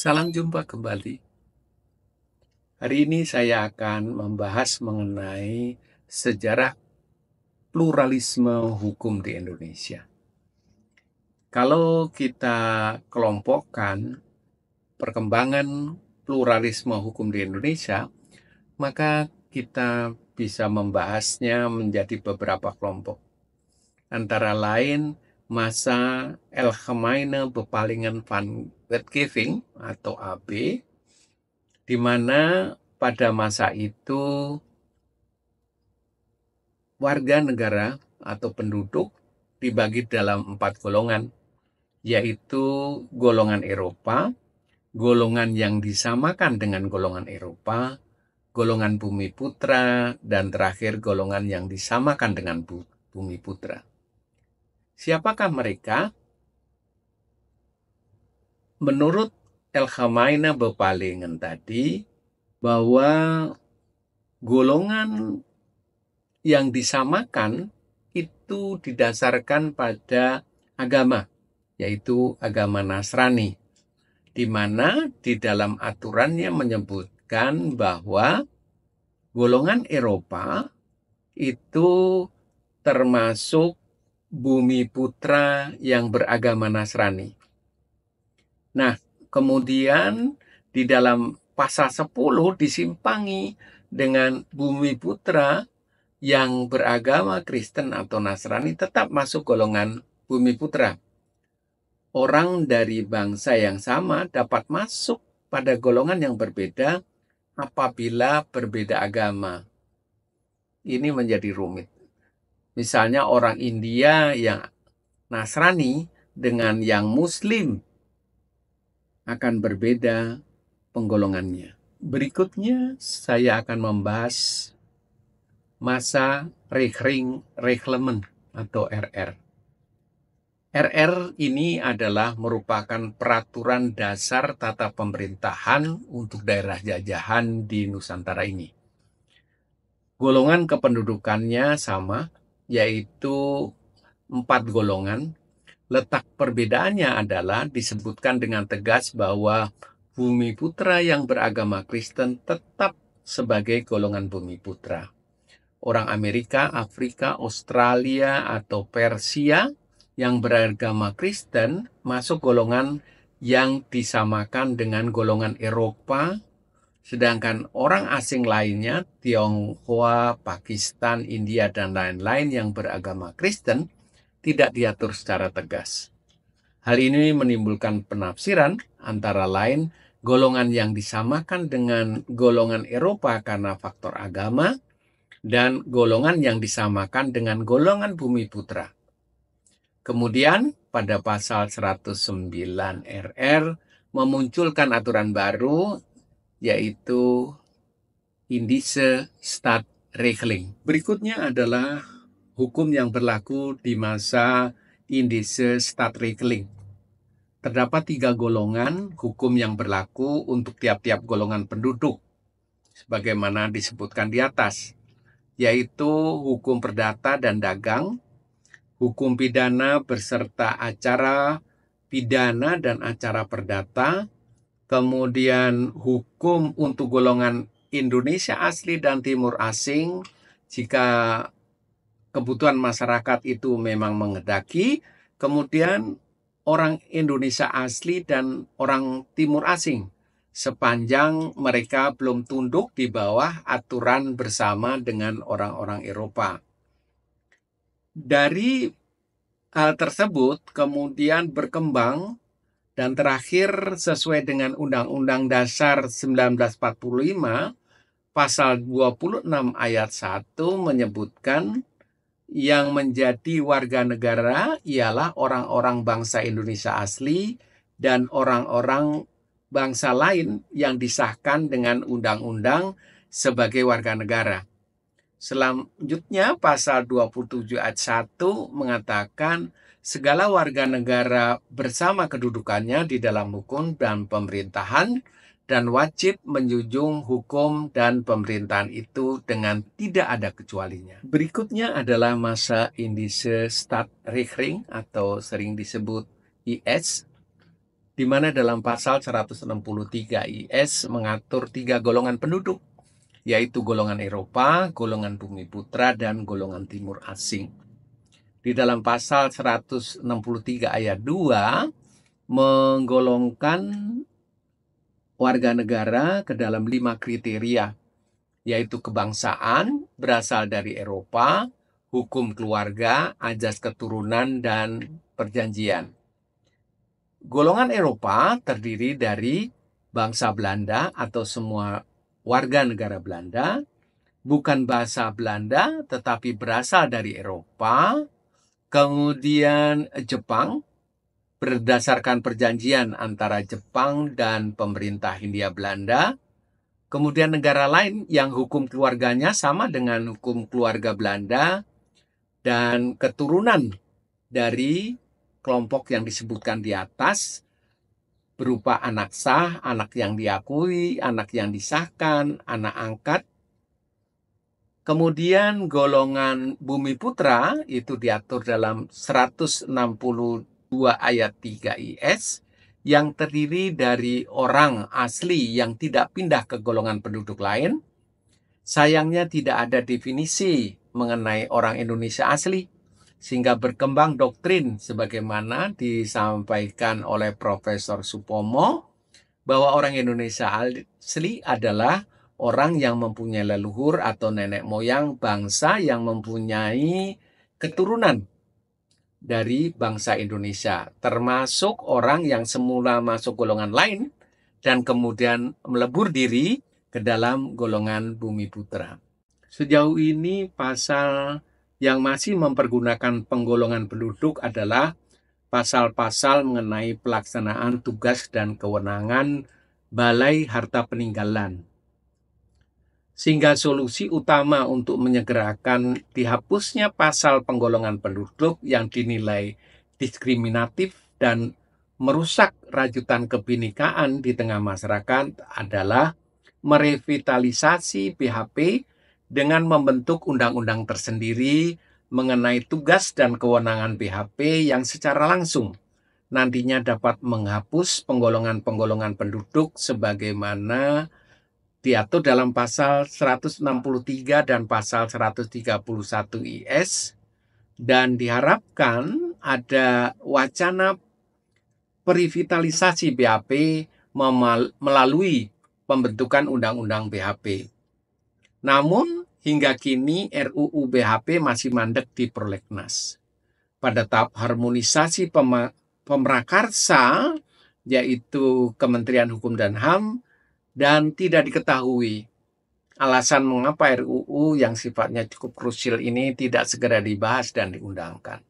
Salam jumpa kembali. Hari ini saya akan membahas mengenai sejarah pluralisme hukum di Indonesia. Kalau kita kelompokkan perkembangan pluralisme hukum di Indonesia, maka kita bisa membahasnya menjadi beberapa kelompok. Antara lain masa Algemene Bepalingen van Wetgeving atau AB, di mana pada masa itu warga negara atau penduduk dibagi dalam 4 golongan, yaitu golongan Eropa, golongan yang disamakan dengan golongan Eropa, golongan Bumi Putra, dan terakhir golongan yang disamakan dengan Bumi Putra. Siapakah mereka? Menurut Algemene Bepalingen tadi, bahwa golongan yang disamakan itu didasarkan pada agama, yaitu agama Nasrani, di mana di dalam aturannya menyebutkan bahwa golongan Eropa itu termasuk Bumi Putra yang beragama Nasrani. Nah, kemudian di dalam pasal 10 disimpangi dengan Bumi Putra yang beragama Kristen atau Nasrani tetap masuk golongan Bumi Putra. Orang dari bangsa yang sama dapat masuk pada golongan yang berbeda apabila berbeda agama. Ini menjadi rumit. Misalnya orang India yang Nasrani dengan yang Muslim akan berbeda penggolongannya. Berikutnya saya akan membahas masa Reglement atau RR. RR ini adalah merupakan peraturan dasar tata pemerintahan untuk daerah jajahan di Nusantara ini. Golongan kependudukannya sama, yaitu 4 golongan. Letak perbedaannya adalah disebutkan dengan tegas bahwa Bumi Putra yang beragama Kristen tetap sebagai golongan Bumi Putra. Orang Amerika, Afrika, Australia, atau Persia yang beragama Kristen masuk golongan yang disamakan dengan golongan Eropa, sedangkan orang asing lainnya, Tionghoa, Pakistan, India, dan lain-lain yang beragama Kristen, tidak diatur secara tegas. Hal ini menimbulkan penafsiran antara lain golongan yang disamakan dengan golongan Eropa karena faktor agama, dan golongan yang disamakan dengan golongan Bumi Putra. Kemudian pada pasal 109 RR memunculkan aturan baru, yaitu Indische Stadregeling. Berikutnya adalah hukum yang berlaku di masa Indische Stadregeling. Terdapat 3 golongan hukum yang berlaku untuk tiap-tiap golongan penduduk, sebagaimana disebutkan di atas, yaitu hukum perdata dan dagang, hukum pidana beserta acara pidana dan acara perdata, kemudian hukum untuk golongan Indonesia asli dan Timur asing jika kebutuhan masyarakat itu memang menghendaki, kemudian orang Indonesia asli dan orang Timur asing sepanjang mereka belum tunduk di bawah aturan bersama dengan orang-orang Eropa. Dari hal tersebut kemudian berkembang dan terakhir sesuai dengan Undang-Undang Dasar 1945, pasal 26 ayat 1 menyebutkan yang menjadi warga negara ialah orang-orang bangsa Indonesia asli dan orang-orang bangsa lain yang disahkan dengan undang-undang sebagai warga negara. Selanjutnya pasal 27 ayat 1 mengatakan segala warga negara bersama kedudukannya di dalam hukum dan pemerintahan dan wajib menjunjung hukum dan pemerintahan itu dengan tidak ada kecualinya. Berikutnya adalah masa Indische Stadregeling atau sering disebut IS. di mana dalam pasal 163 IS mengatur 3 golongan penduduk, yaitu golongan Eropa, golongan Bumi Putra, dan golongan Timur Asing. Di dalam pasal 163 ayat 2 menggolongkan warga negara ke dalam 5 kriteria, yaitu kebangsaan, berasal dari Eropa, hukum keluarga, ajas keturunan, dan perjanjian. Golongan Eropa terdiri dari bangsa Belanda atau semua warga negara Belanda, bukan bahasa Belanda tetapi berasal dari Eropa, kemudian Jepang, berdasarkan perjanjian antara Jepang dan pemerintah Hindia Belanda, kemudian negara lain yang hukum keluarganya sama dengan hukum keluarga Belanda, dan keturunan dari kelompok yang disebutkan di atas berupa anak sah, anak yang diakui, anak yang disahkan, anak angkat. Kemudian golongan Bumi Putra itu diatur dalam 162 ayat 3 IS yang terdiri dari orang asli yang tidak pindah ke golongan penduduk lain. Sayangnya tidak ada definisi mengenai orang Indonesia asli, sehingga berkembang doktrin sebagaimana disampaikan oleh Profesor Supomo bahwa orang Indonesia asli adalah orang yang mempunyai leluhur atau nenek moyang bangsa yang mempunyai keturunan dari bangsa Indonesia, termasuk orang yang semula masuk golongan lain dan kemudian melebur diri ke dalam golongan Bumi Putra. Sejauh ini pasal yang masih mempergunakan penggolongan penduduk adalah pasal-pasal mengenai pelaksanaan tugas dan kewenangan Balai Harta Peninggalan. Sehingga solusi utama untuk menyegerakan dihapusnya pasal penggolongan penduduk yang dinilai diskriminatif dan merusak rajutan kebinekaan di tengah masyarakat adalah merevitalisasi BHP dengan membentuk undang-undang tersendiri mengenai tugas dan kewenangan BHP yang secara langsung nantinya dapat menghapus penggolongan-penggolongan penduduk sebagaimana diatur dalam pasal 163 dan pasal 131 IS, dan diharapkan ada wacana perevitalisasi BHP melalui pembentukan undang-undang BHP. Namun, hingga kini RUU BHP masih mandek di Prolegnas. Pada tahap harmonisasi pemrakarsa, yaitu Kementerian Hukum dan HAM, dan tidak diketahui alasan mengapa RUU yang sifatnya cukup krusial ini tidak segera dibahas dan diundangkan.